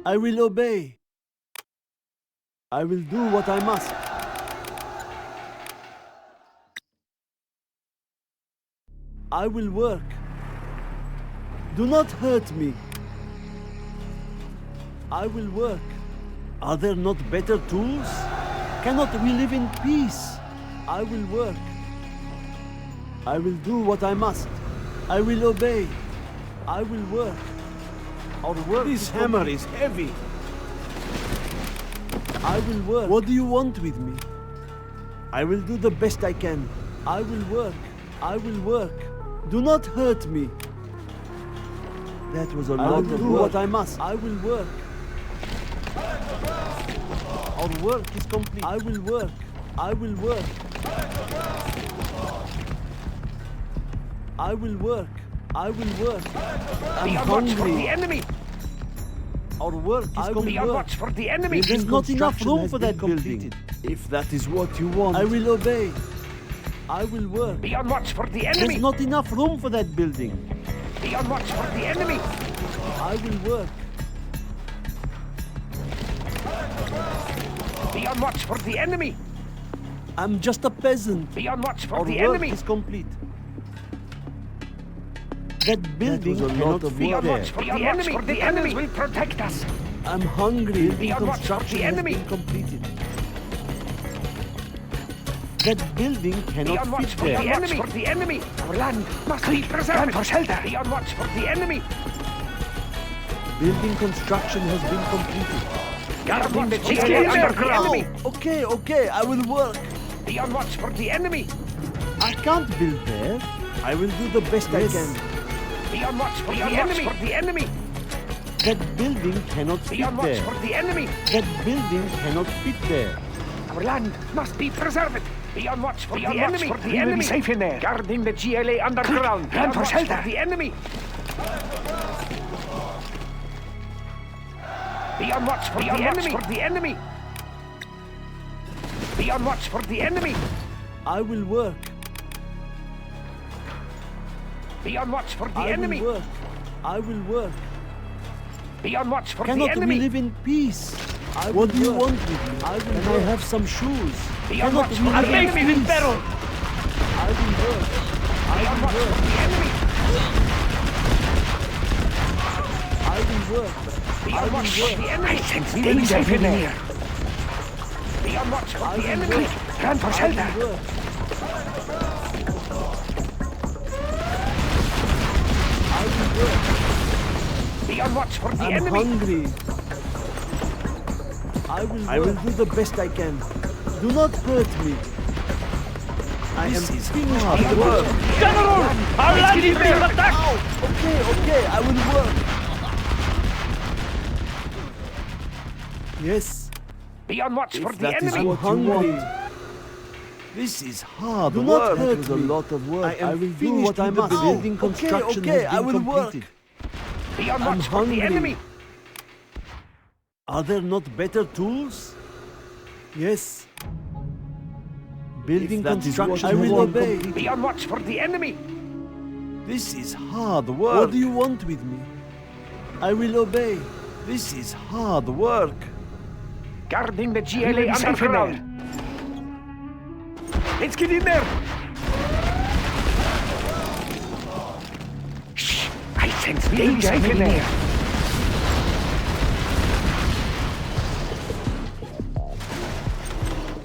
I will obey. I will do what I must. I will work. Do not hurt me. I will work. Are there not better tools? Cannot we live in peace? I will work. I will do what I must. I will obey. I will work. Our work This hammer is heavy. I will work. What do you want with me? I will do the best I can. I will work. I will work. Do not hurt me. That was a lot of work. I will do what I must. I will work. Our work is complete. I will work. I will work. I will work. I will work. I'm Watch for the hungry. enemy! Our work is Be on complete. watch for the enemy! There's not enough room for that building. If that is what you want, I will obey. I will work. Be on watch for the There's enemy! not enough room for that building. Be on watch for the enemy! I will work. Be on watch for the enemy! I'm just a peasant. Be on watch for Our the work enemy! is complete. That building cannot fit Be on there. watch for the enemy! The enemy will protect us! I'm hungry. Be on watch for the Construction has enemy. been completed. That building Be cannot on watch fit for the there. enemy! For the enemy! Our land must be preserved! For shelter! Be on watch for the enemy! Building construction has been completed. Guarding the Okay, GLA underground! okay, I will work. Be on watch for the enemy! I can't build there. I will do the best I can. Be on watch for the enemy! For the enemy! That building cannot Be fit on watch there. for the enemy! That building cannot fit there. Our land must be preserved! Be on watch for the enemy! For the enemy! Safe in there! Guarding the GLA underground! Run for shelter! For the enemy! Be on watch for the enemy! For the enemy! Be on watch for the enemy! I will work. Be on watch for the I enemy! will work. I will work. Be on watch for the Cannot we enemy! live in peace? What do you want with me? Can I have some shoes? Be on Cannot watch we for live the in enemy! peace? I will work. Be on watch for the enemy! I will work. Be I on will watch for work. the enemy! I sense danger in here! Be on watch for I the will enemy! work. Run for I shelter! will work. I will work. Be on watch for the I'm enemy! hungry. I will do the best I can. Do not hurt me. I am finished with work. General! Our land is being attacked! Okay, I will work. Yes, Be on watch for if the that is enemy! what you want. This is hard work. Do not hurt me. A lot of work. I will do what I must. Building construction has been I will completed. Be on I'm watch for the hungry. enemy! Are there not better tools? Yes. Building construction. I will obey. Be on watch for the enemy! This is hard work. What do you want with me? I will obey. This is hard work. Guarding the GLA underground! Let's get in there! Shh! I sense danger in there!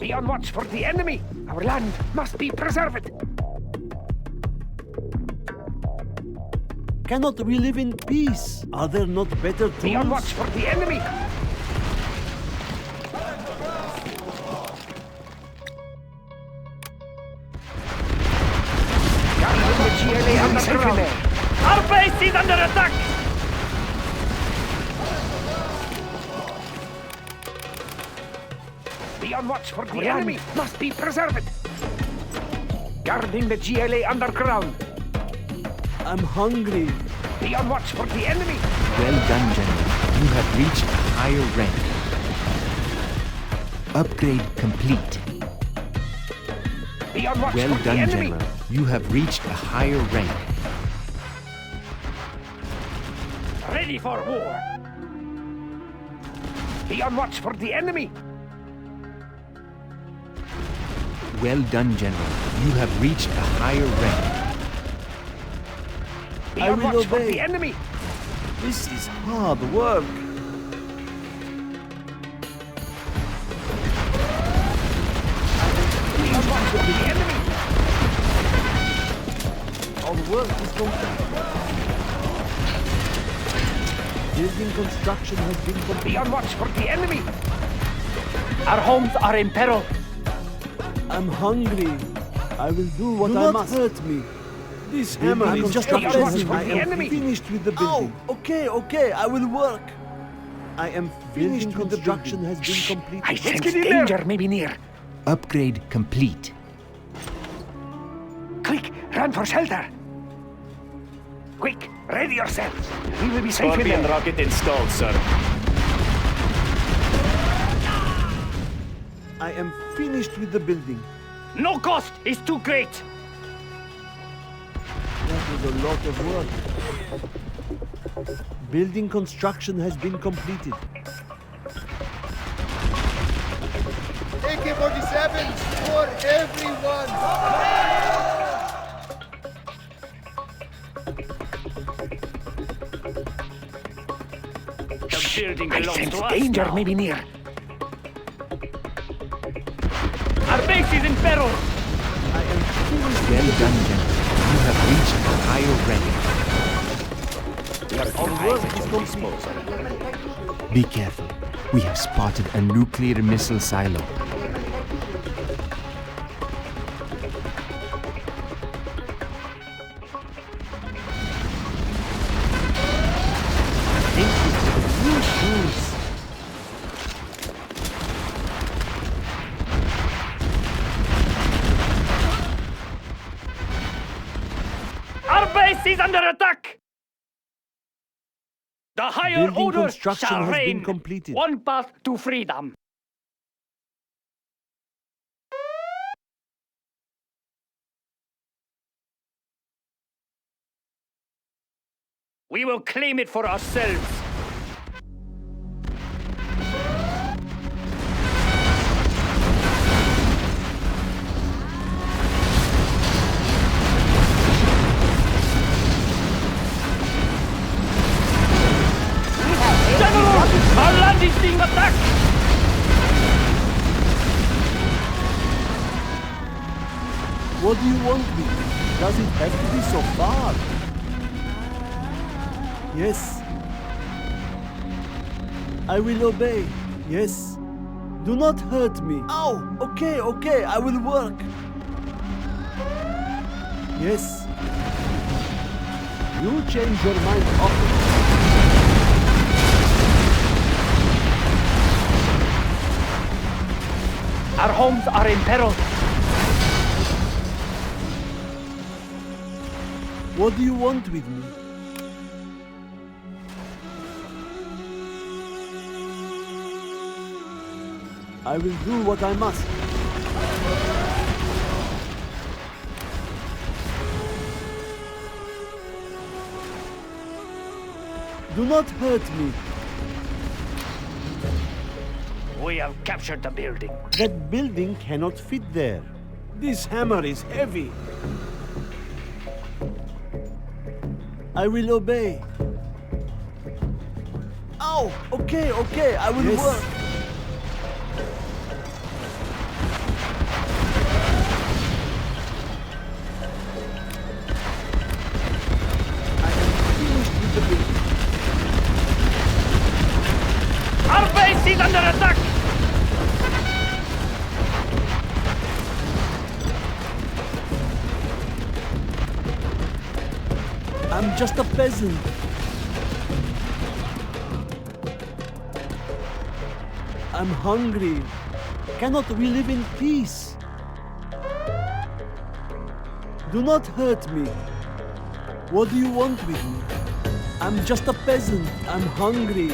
Be on watch for the enemy! Our land must be preserved! Cannot we live in peace? Are there not better tools? Be on watch for the enemy! Guarding the GLA underground! Our base is under attack! Be on watch for the enemy! Must be preserved! Guarding the GLA underground! I'm hungry. Be on watch for the enemy! Well done, General. You have reached a higher rank. Upgrade complete. Be on watch Well for the done, enemy! General. You have reached a higher rank. Ready for war! Be on watch for the enemy. Well done, General. You have reached a higher rank. Be I on will watch for obey. the enemy. This is hard work. Be on watch for the enemy. Our work is complete. Building construction has been Be complete. on watch for the enemy. Our homes are in peril. I'm hungry. I will do what I must. Do not hurt me. This hammer Building is just a construction peasant. is for I the am enemy. finished with the building. Okay, I will work. I am finished with the construction has been completed. I sense danger may be near. Upgrade complete. Quick, run for shelter. Quick, ready yourselves. We will be safe in Scorpion there. rocket installed, sir. I am finished with the building. No cost is too great. That was a lot of work. Building construction has been completed. AK-47s for everyone! The building I belongs sense to us danger now. may be near. Our base is in peril. I am finished Well done, General. You have reached a higher rank. Our work is complete. Be careful. We have spotted a nuclear missile silo. New shoes. Our base is under attack. The higher Building order construction shall has been reign. completed. One path to freedom. We will claim it for ourselves. General! Our land is being attacked! What do you want me? Does it have to be so far? Yes. I will obey. Yes. Do not hurt me. Ow! Okay, I will work. Yes. You change your mind often. Our homes are in peril. What do you want with me? I will do what I must. Do not hurt me. We have captured the building. That building cannot fit there. This hammer is heavy. I will obey. Ow! Okay, I will work. I am finished with the building. Our base is under attack! I'm just a peasant. I'm hungry. Cannot we live in peace? Do not hurt me. What do you want with me? I'm just a peasant. I'm hungry.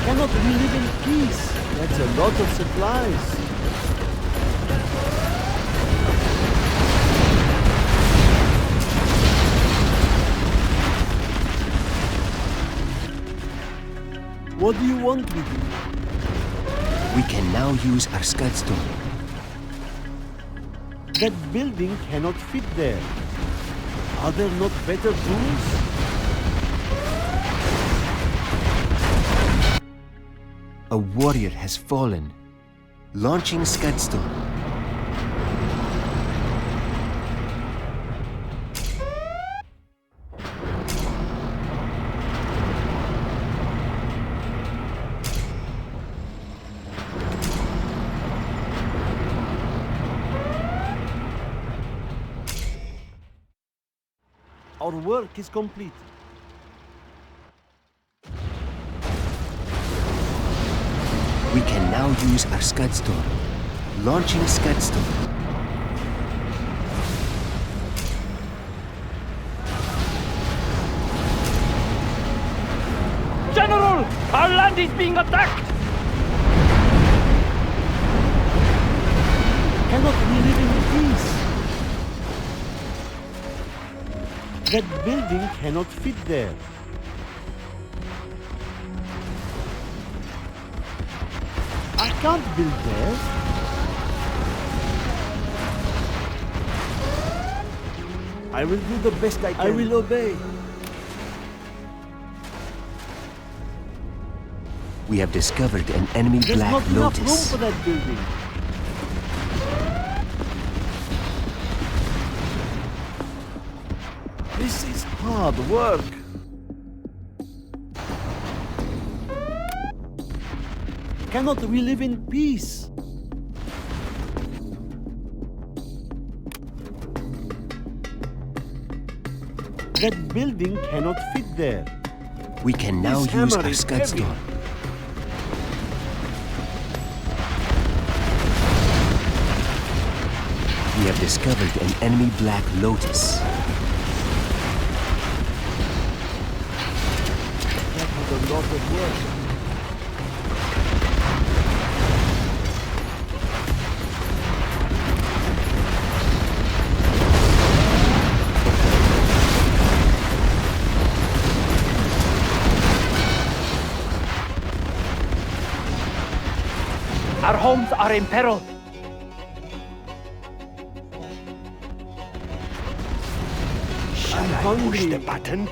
Cannot we live in peace? That's a lot of supplies. What do you want me to do? We can now use our Scudstone. That building cannot fit there. Are there not better tools? A warrior has fallen. Launching Scudstone. Our work is complete. We can now use our Scudstone. Launching Scudstone. General! Our land is being attacked! Cannot we live in peace? That building cannot fit there. I can't build there. I will do the best I can. I will obey. We have discovered an enemy There's Black not enough room Lotus. for that building. This is hard work. Cannot we live in peace? That building cannot fit there. We can now This use hammer our is Scudstone. We have discovered an enemy Black Lotus. That was a lot of work. Our homes are in peril. Shall I hungry. push the button?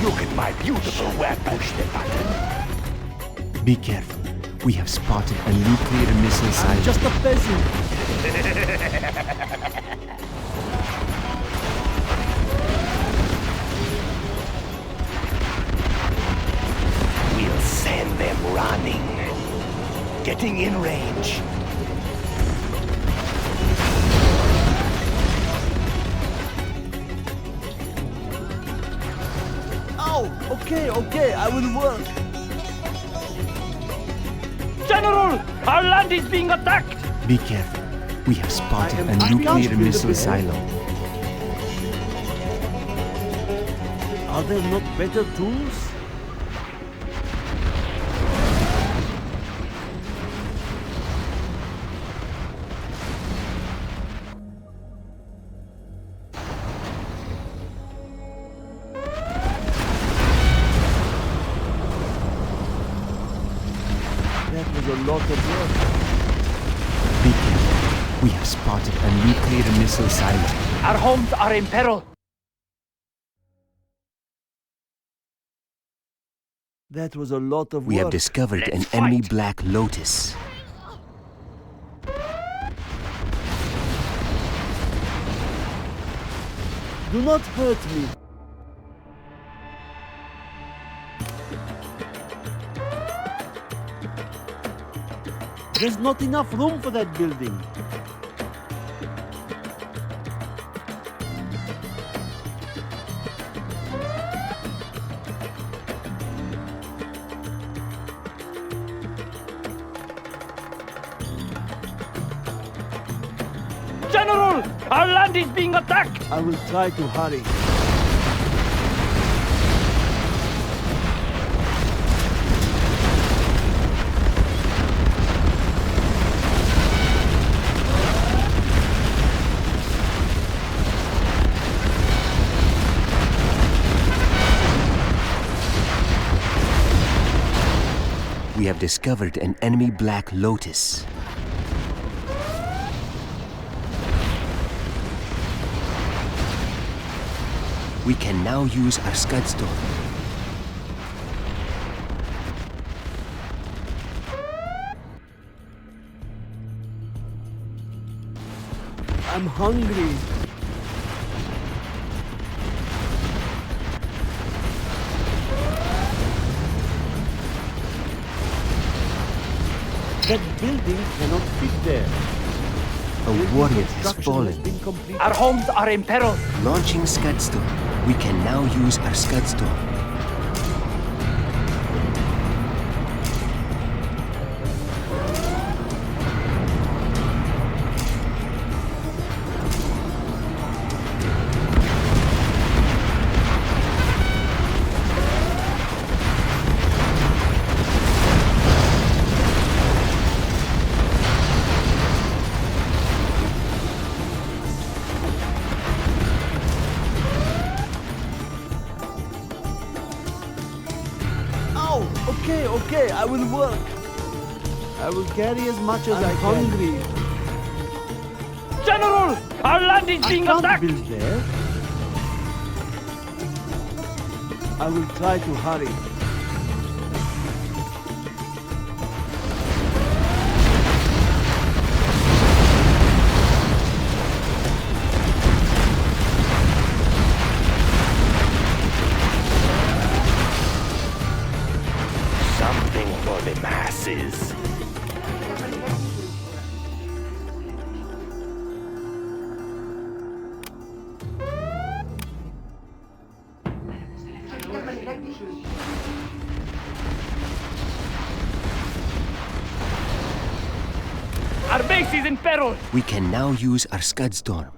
Look at my beautiful weapon. Push the button. Be careful. We have spotted a nuclear missile I'm silo. just a peasant. We'll send them running. Getting in range. Oh, okay, I will work. General! Our land is being attacked! Be careful. We have spotted I a can't nuclear build a missile building. silo. Are there not better tools? That was a lot of work. Be careful. We have spotted a nuclear missile silo. Our homes are in peril. That was a lot of We work. have discovered an Let's enemy fight. Black Lotus. Do not hurt me. There's not enough room for that building. General! Our land is being attacked! I will try to hurry. We have discovered an enemy Black Lotus. We can now use our Scud Storm. I'm hungry. That building cannot fit there. A warrior has Construction fallen. been completed. Our homes are in peril. Launching Scud Storm. We can now use our Scud Storm. Okay, I will work. I will carry as much as I can. Hungry. General! Our land is being I can't attacked! build there. I will try to hurry. Something for the masses. Our base is in peril. We can now use our Scud Storm.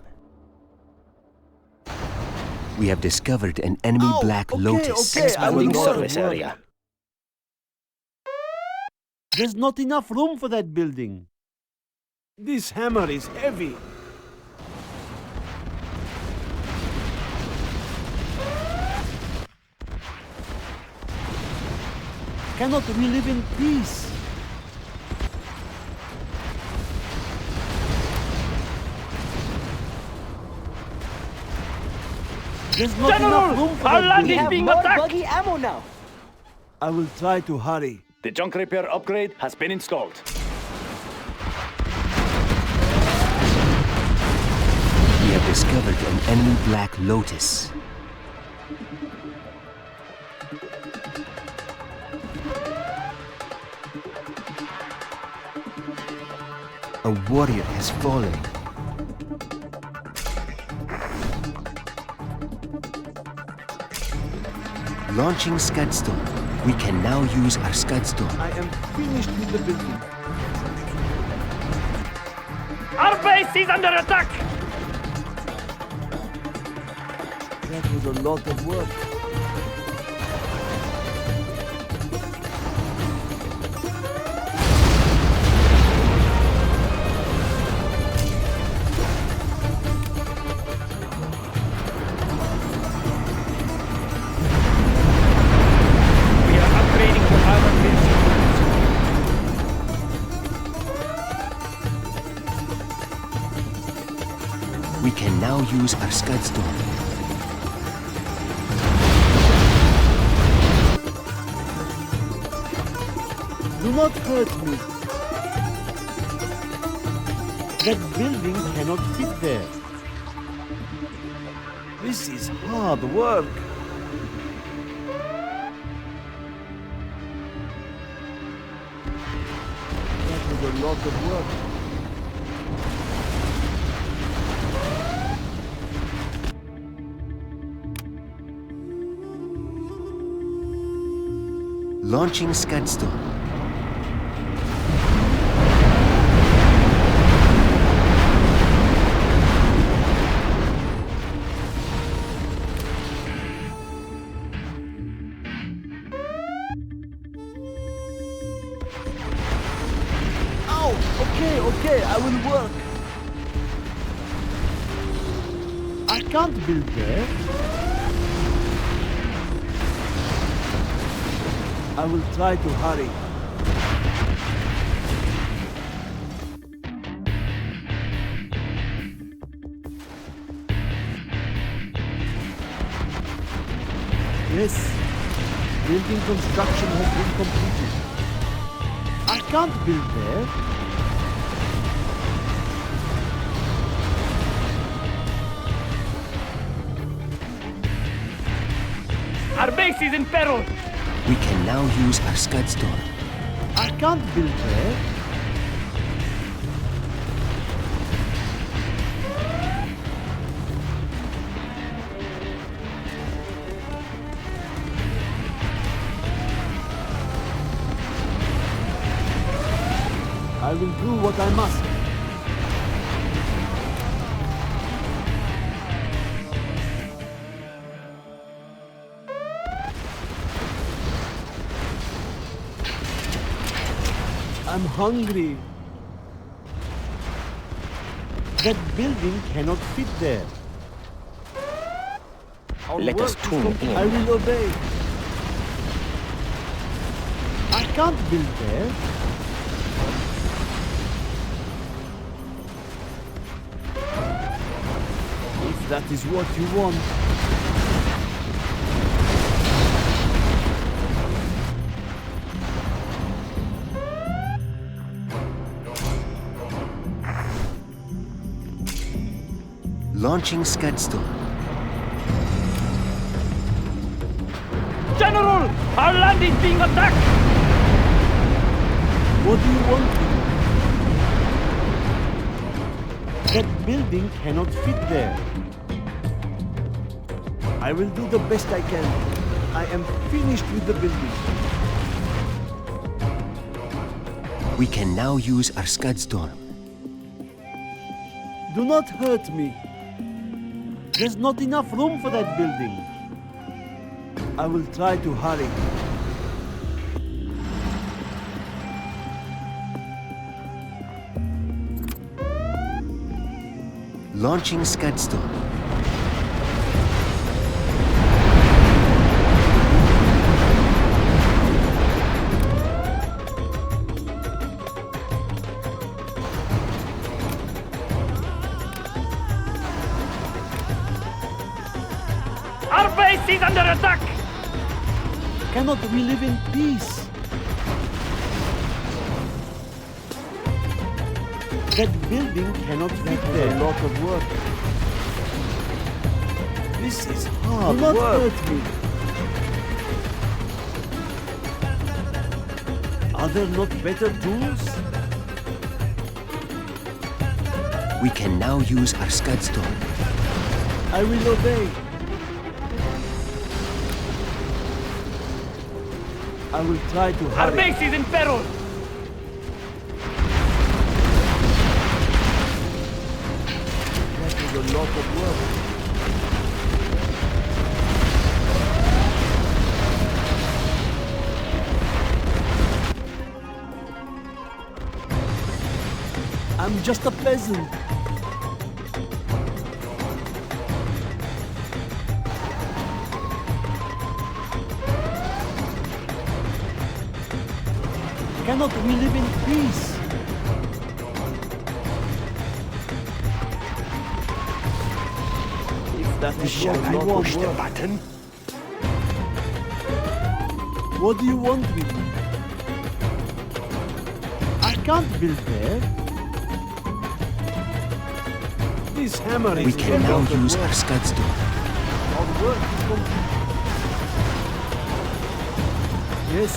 We have discovered an enemy Black Lotus. Okay, I will Expanding work. service area. There's not enough room for that building. This hammer is heavy. Cannot we live in peace? There's not enough room for Our that land building. is being attacked. buggy ammo now. I will try to hurry. The junk repair upgrade has been installed. We have discovered an enemy Black Lotus. A warrior has fallen. Launching Scud Storm. We can now use our Scud Storm. I am finished with the building. Our base is under attack. That was a lot of work. We are upgrading to armor piercing. We can now use our Scud Storm. Do not hurt me. That building cannot fit there. This is hard work. That was a lot of work. Launching Scud Storm. Okay, I will work. I can't build there. I will try to hurry. Yes. Building construction has been completed. I can't build there. Our base is in peril. We can now use our scud storm. I can't build there. I will do what I must. I'm hungry. That building cannot fit there. Our Let us work is tune complete. in. I will obey. I can't build there. If that is what you want. Launching scud storm. General, our land is being attacked. What do you want? That building cannot fit there. I will do the best I can. I am finished with the building. We can now use our scud storm. Do not hurt me. There's not enough room for that building. I will try to hurry. Launching scud storm. Our base is under attack. Cannot we live in peace? That building cannot fit there. A lot of work. This is hard work. Do not hurt me. Are there not better tools? We can now use our scud storm. I will obey. I will try to Our hurry. base is in peril. That is a lot of work. I'm just a peasant. Cannot we live in peace? If that is Shall what I you want, push the work. button? What do you want me to? I can't build there. This hammer is We can now lot of use work. our scud storm. Our work is complete. Yes.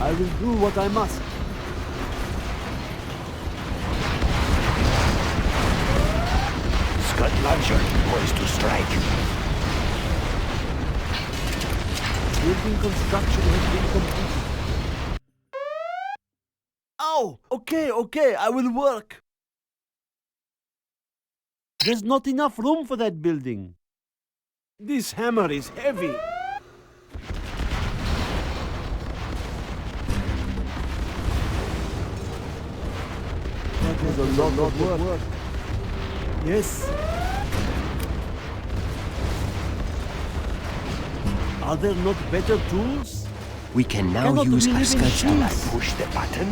I will do what I must. Scud launcher poised to strike. Building construction has been completed. Ow! Okay, I will work. There's not enough room for that building. This hammer is heavy. That is a lot of work. Yes. Are there not better tools? We can now Cannot use we our live in scud peace? storm. Shall I push the button?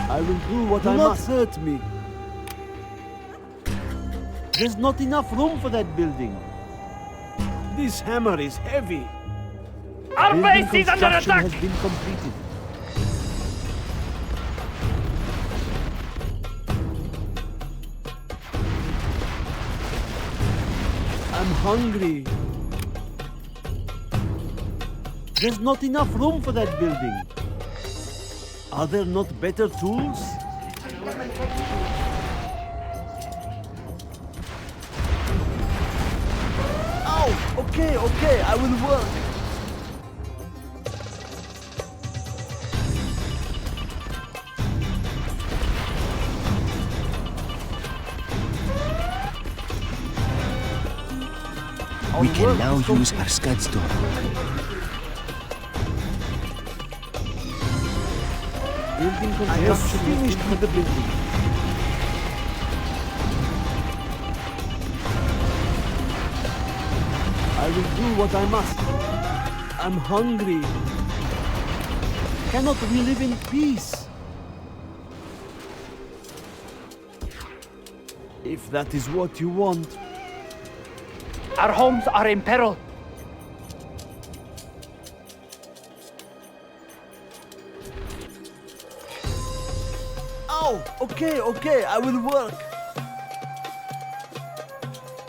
I will do what I must. Do not hurt me. There's not enough room for that building. This hammer is heavy. Our Building base is under construction attack! has been completed. I'm hungry. There's not enough room for that building. Are there not better tools? Ow! Okay, I will work. We can now use our scud store. Building construction finished with the building. I will do what I must. I'm hungry. Cannot we live in peace? If that is what you want. Our homes are in peril. Oh, okay, I will work.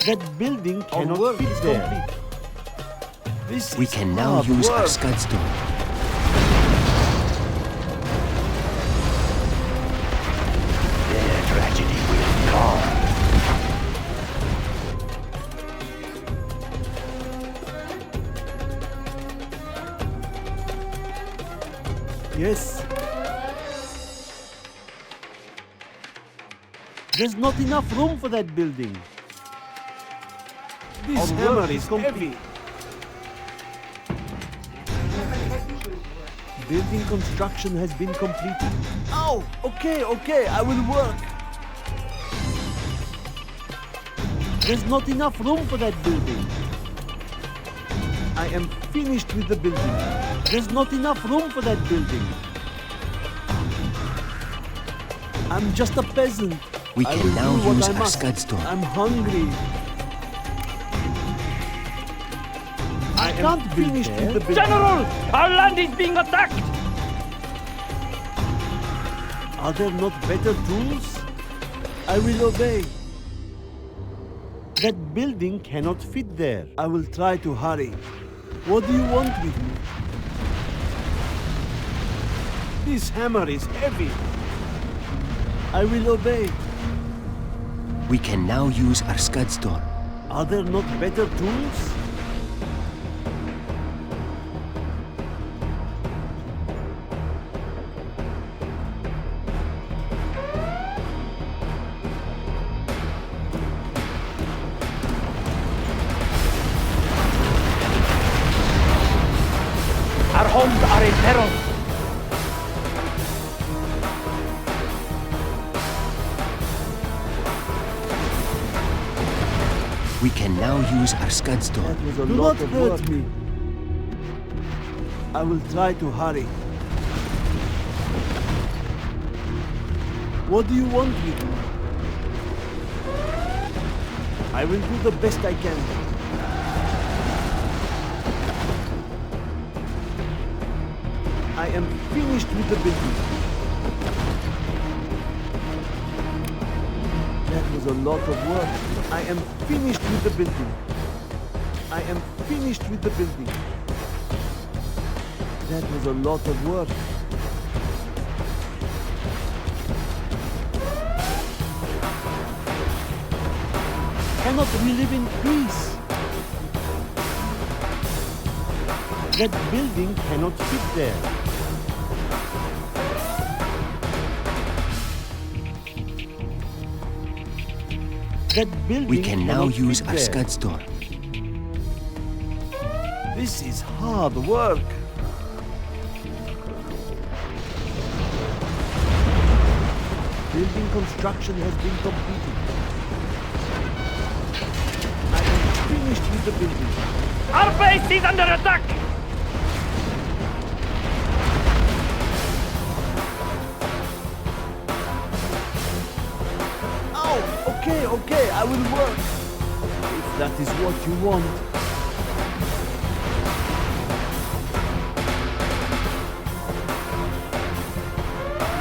That building cannot fit there. This We is can now hard use our work. scud store. Their tragedy will come. Yes. There's not enough room for that building. This hammer is heavy. Building construction has been completed. Oh, okay, I will work. There's not enough room for that building. I am finished with the building. There's not enough room for that building. I'm just a peasant. We I can will now do what use I our must. scud store. I'm hungry. I can't finish with the building. General! Our land is being attacked! Are there not better tools? I will obey. That building cannot fit there. I will try to hurry. What do you want with me? This hammer is heavy. I will obey. We can now use our scud store. Are there not better tools? Our homes are in peril. We can now use our scud store. That was a lot of work. Do not hurt me. I will try to hurry. What do you want with me? I will do the best I can. I am finished with the building. That was a lot of work. I am finished with the building. I am finished with the building. That was a lot of work. Cannot we live in peace? That building cannot fit there. That building We can now cannot use fit our there. scud store. This is hard work. Building construction has been completed. I am finished with the building. Our base is under attack! Oh, okay, I will will work. If that is what you want.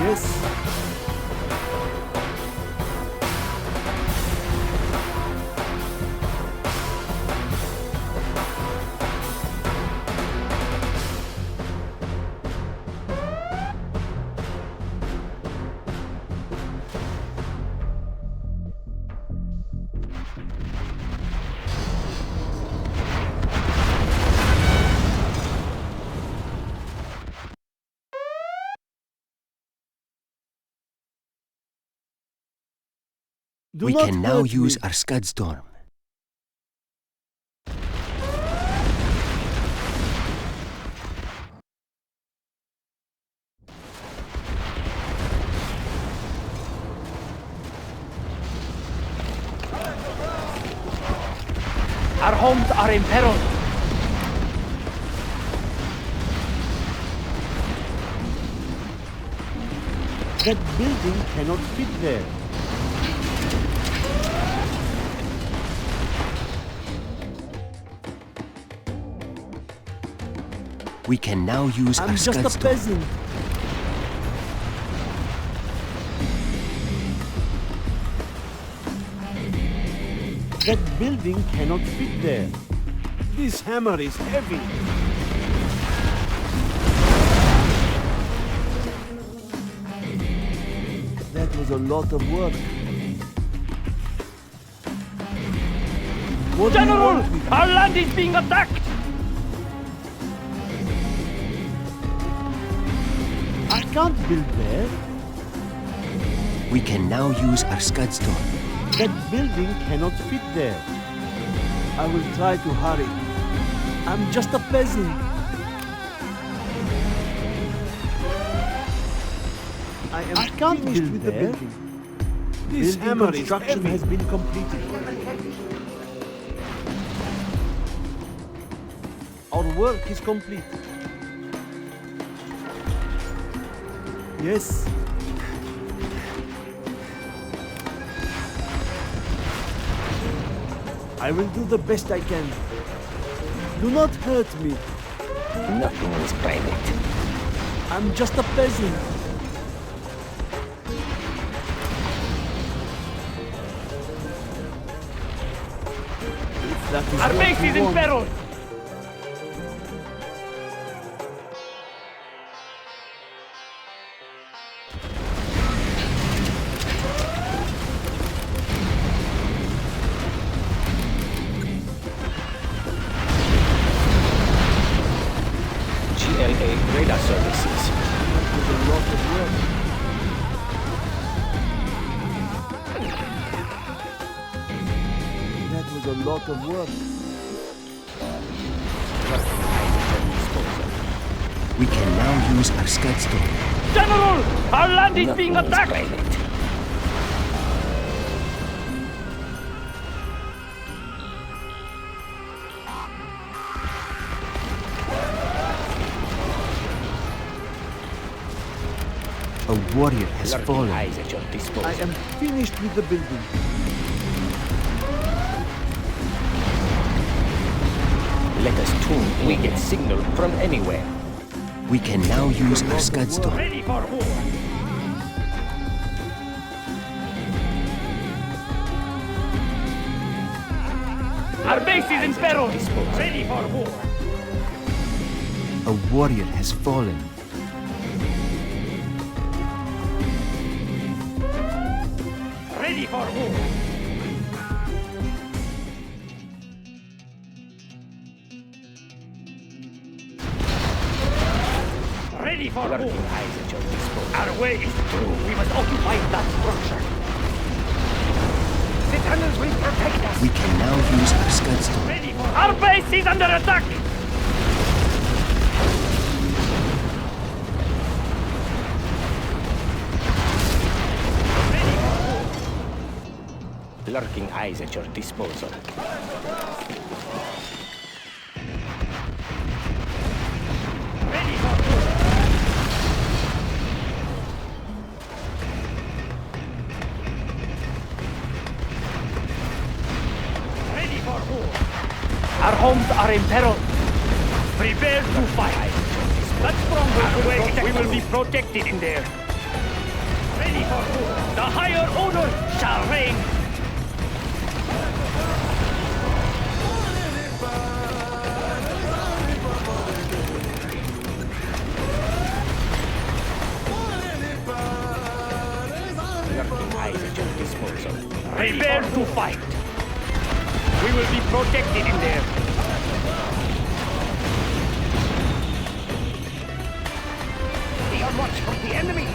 Yes. Do We not can now hurt use me. our Scud Storm. Our homes are in peril. That building cannot fit there. We can now use I'm our just Scud a Storm. peasant. That building cannot fit there. This hammer is heavy. That was a lot of work. What do you General, want with me? our land is being attacked. I can't build there. We can now use our Scud Storm. That building cannot fit there. I will try to hurry. I'm just a peasant. I can't build with the building. This hammer construction has been completed. Our work is complete. Yes. I will do the best I can. Do not hurt me. Nothing is private. I'm just a peasant. If that is Our what base you is in want. peril. GLA radar services. That was a lot of work. That was a lot of work. We can now use our Scud Storm. General, our land is being Nothing is attacked. private. A warrior has Lurking fallen. eyes at your disposal. I am finished with the building. Let us tune. We get signal from anywhere. We can now use our Scud Storm. Ready for war. Our base is in peril. Ready for war. A warrior has fallen. Ready for war. Ready for Lurking war. eyes at your disposal. Our way is through. We must occupy that structure. The tunnels will protect us. We can now use our Scud Storm. Ready for our base is under attack. Ready for war. Lurking eyes at your disposal. Ready for war. Our homes are in peril. Prepare to fight. That stronghold away, we will be protected in there. Ready for war. The higher order shall reign. Prepare to fight. We will be protected in there. Be on watch for the enemy.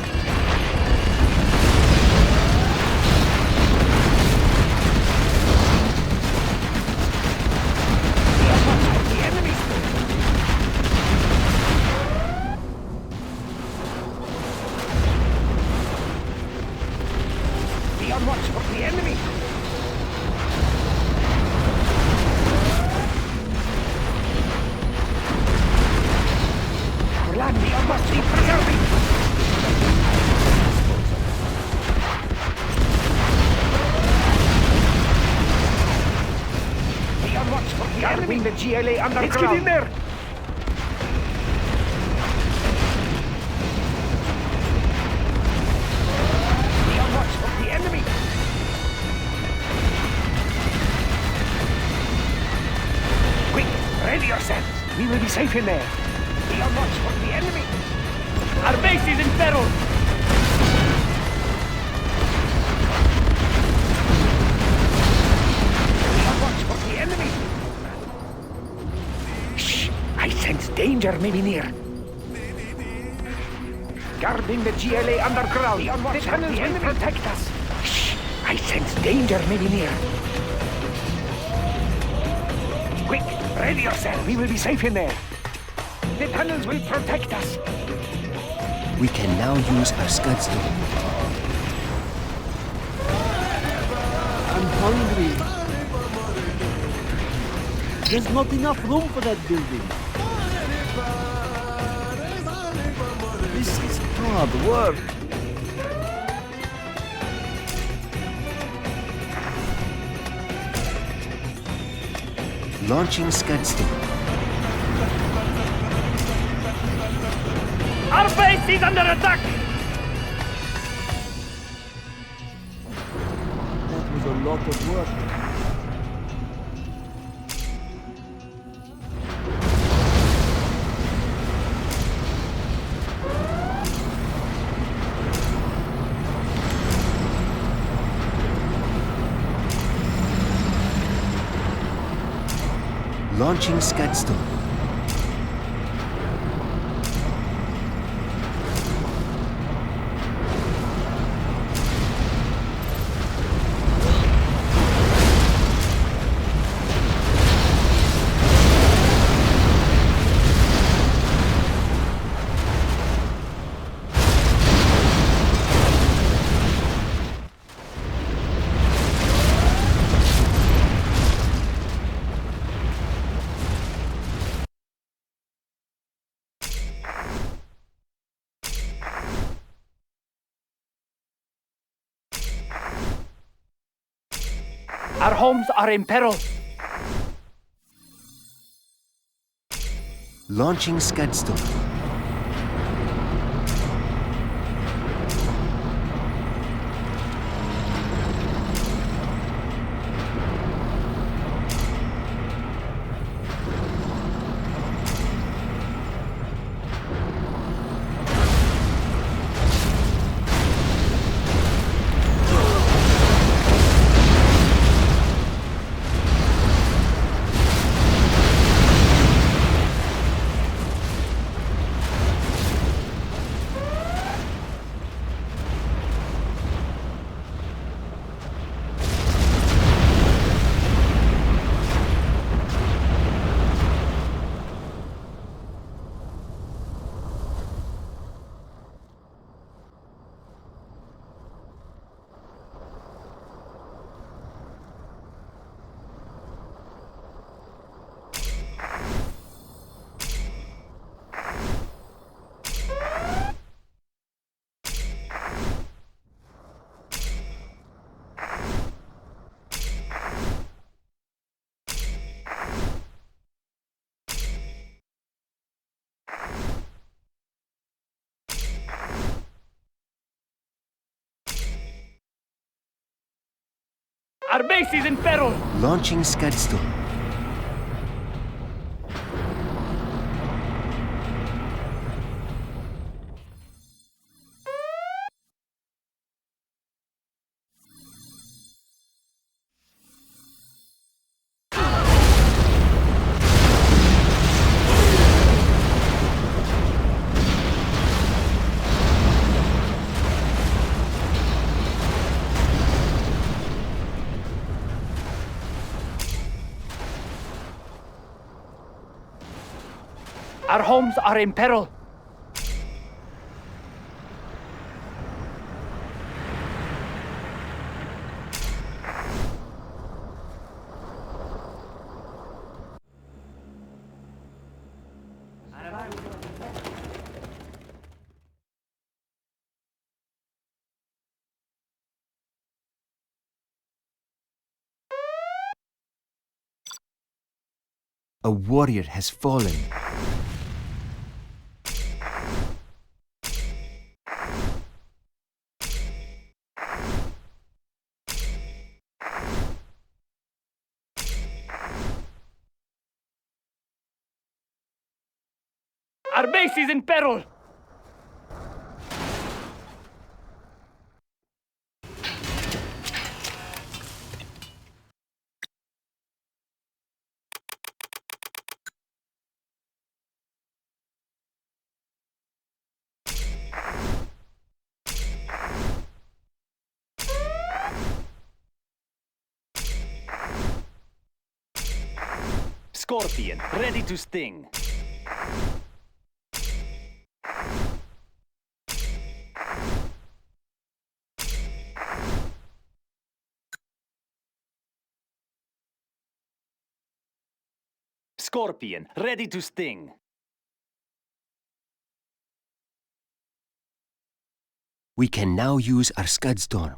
Be on watch for the enemy. Be on watch for the enemy. Our land must be preserved. Be on watch for the enemy. The GLA underground. Let's get in there. Be on watch for the enemy. Quick, ready yourselves. We will be safe in there. Be on watch for the enemy. Our base is in peril. Be on watch for the enemy. Shh! I sense danger may be near. Guarding the GLA underground. Be on watch for the enemy. Protect us. Shh! I sense danger may be near. Quick, ready yourself. We will be safe in there. The tunnels will protect us. We can now use our Scudstone. I'm hungry. There's not enough room for that building. This is hard work. Launching Scudstone. Our base is under attack. That was a lot of work. Launching Scudstone. Our homes are in peril. Launching Scudstone. Our base is in peril! Launching Scudstorm. Our homes are in peril! A warrior has fallen. Our base is in peril! Scorpion, ready to sting. Scorpion, ready to sting. We can now use our Scudstorm.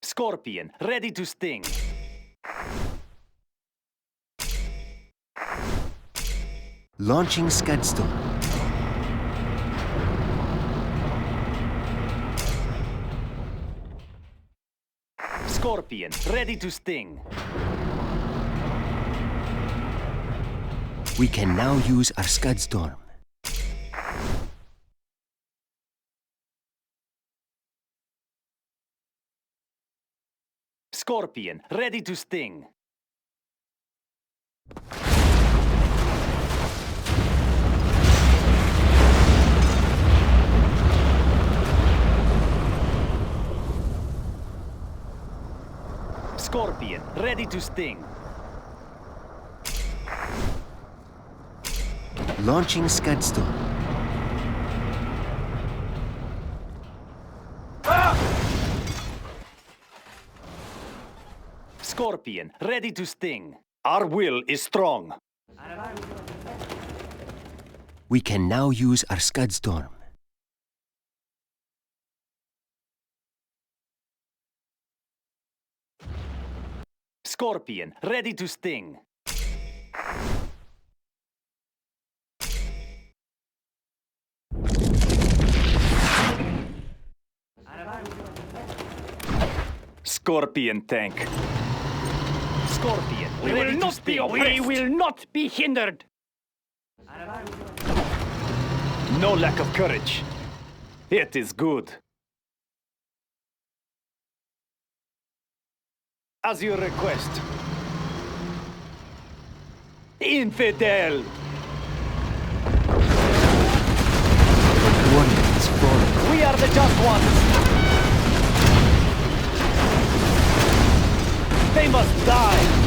Scorpion, ready to sting. Launching Scudstorm. Scorpion, ready to sting. We can now use our Scudstorm. Scorpion, ready to sting. Scorpion, ready to sting. Launching Scudstorm. Scorpion, ready to sting. Our will is strong. We can now use our Scudstorm. Scorpion, ready to sting. Scorpion tank. Scorpion, We ready will to not sting. be oppressed. We will not be hindered. No lack of courage. It is good. As you request. Infidel! Warrior has fallen. We are the just ones! They must die!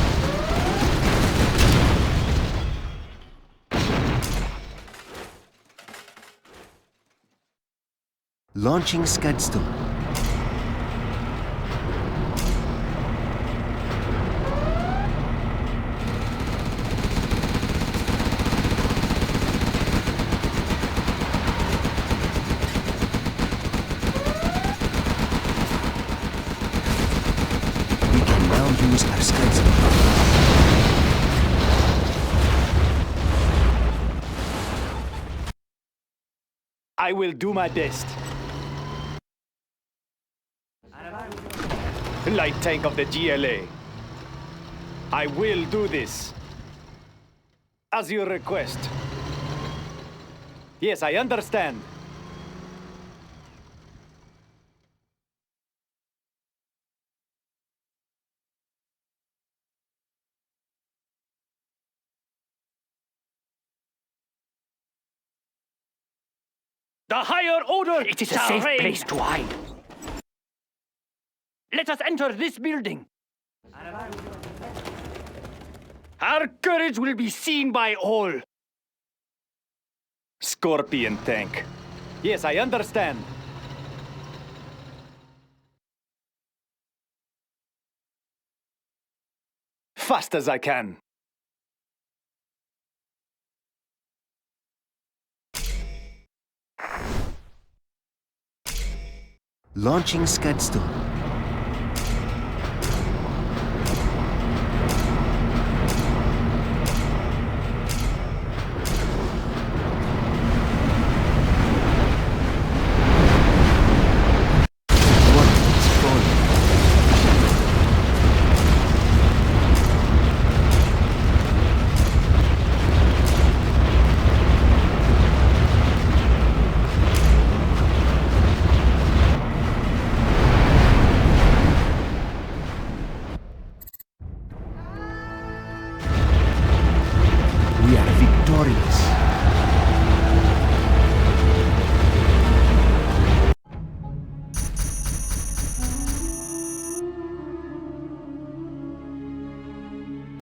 Launching Scudstorm. We can now use our Scudstorm. I will do my best. Light tank of the GLA. I will do this. As you request. Yes, I understand. The higher order It is a shall safe reign. place to hide. Let us enter this building. Our courage will be seen by all. Scorpion tank. Yes, I understand. Fast as I can. Launching Scudstorm. One is falling. We are victorious.